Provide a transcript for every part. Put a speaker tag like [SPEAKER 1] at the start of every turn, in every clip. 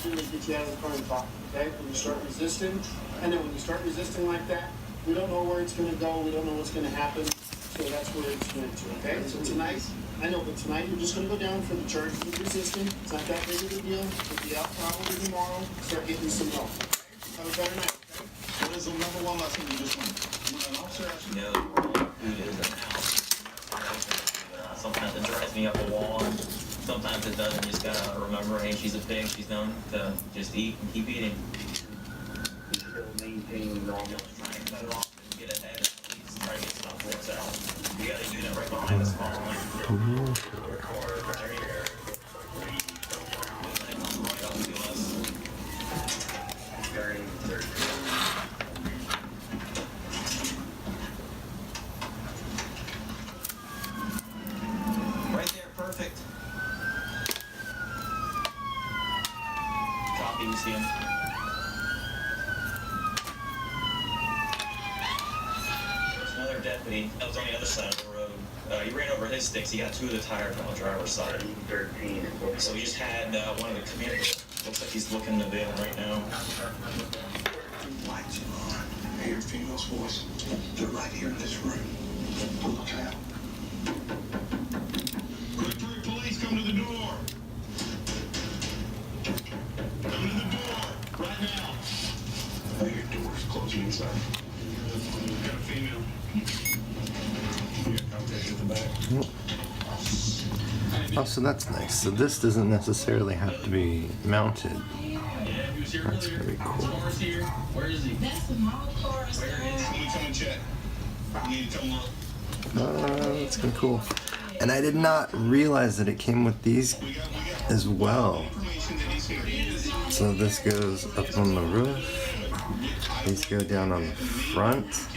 [SPEAKER 1] do is get you out of the car and talk, okay? When you start resisting, and then when you start resisting like that, we don't know where it's going to go, we don't know what's going to happen, so that's where it's went to, okay? So tonight, I know, but tonight you're just going to go down for the charges of resisting. It's not that big of a deal. We'll be out probably tomorrow, start getting some help. Have a better night, okay?
[SPEAKER 2] What is the number one lesson you just learned? When an officer asks you,
[SPEAKER 3] Who is in the house. Sometimes it drives me up a wall, and sometimes it doesn't. You just gotta remember, hey, she's a pig, she's known to just eat and keep eating.
[SPEAKER 2] still maintain normal.
[SPEAKER 3] Try and cut it off and get ahead, and at least try to get stuff worked out. We got a unit right behind us following. Right up to us.
[SPEAKER 2] Bearing 13.
[SPEAKER 3] Perfect. Copy, you see him. There's another deputy that was on the other side of the road. He ran over his sticks. He got two of the tires on the driver's side.
[SPEAKER 2] 13.
[SPEAKER 3] So he just had one of the commanders. Looks like he's looking the veil right now.
[SPEAKER 2] Lights are on. I hear female's voice. They're right here in this room. Look out. Come to the door. Come to the door. Right now. Oh, your door's closing inside. We've got a female. You got contact at the back.
[SPEAKER 4] Oh, so that's nice. So this doesn't necessarily have to be mounted. That's pretty cool.
[SPEAKER 3] Where is he?
[SPEAKER 5] That's the mall car.
[SPEAKER 2] Somebody come and check. You need to come look.
[SPEAKER 4] That's kind of cool. And I did not realize that it came with these as well. So this goes up on the roof. These go down on the front.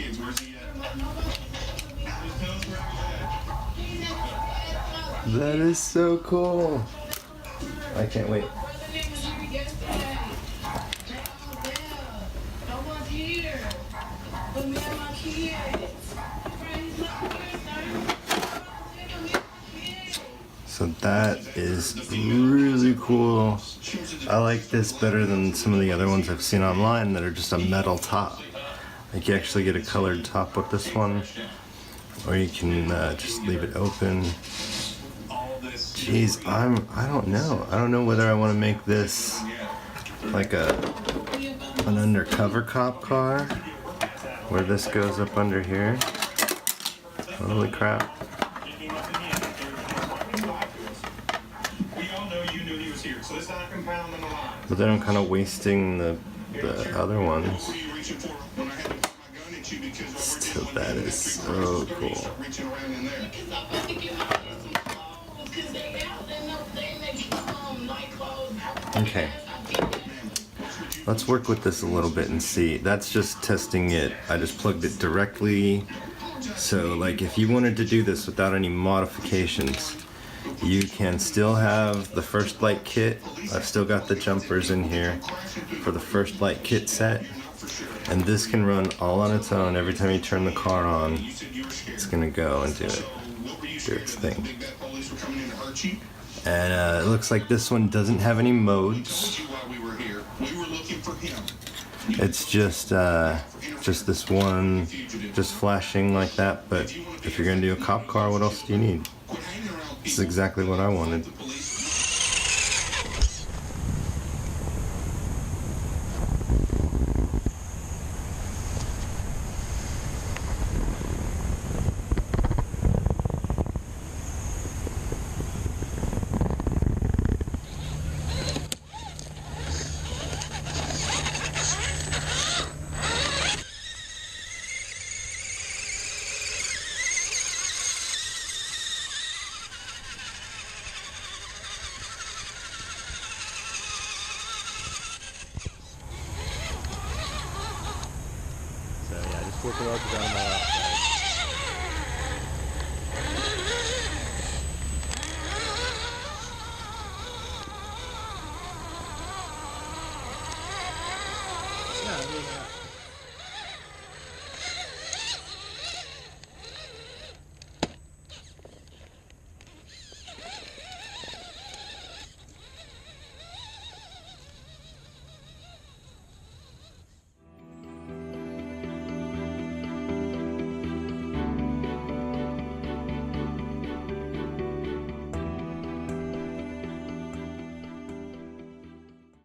[SPEAKER 4] That is so cool. I can't wait. So that is really cool. I like this better than some of the other ones I've seen online that are just a metal top. Like you actually get a colored top with this one, or you can just leave it open. Jeez, I don't know. I don't know whether I want to make this like an undercover cop car, where this goes up under here. Holy crap. But then I'm kind of wasting the other ones. Still, that is so cool. Okay. Let's work with this a little bit and see. That's just testing it. I just plugged it directly. So, like, if you wanted to do this without any modifications, you can still have the First Light kit. I've still got the jumpers in here for the First Light kit set. And this can run all on its own. Every time you turn the car on, it's gonna go and do its thing. And it looks like this one doesn't have any modes. It's just this one, just flashing like that. But if you're gonna do a cop car, what else do you need? This is exactly what I wanted. Working out, got them all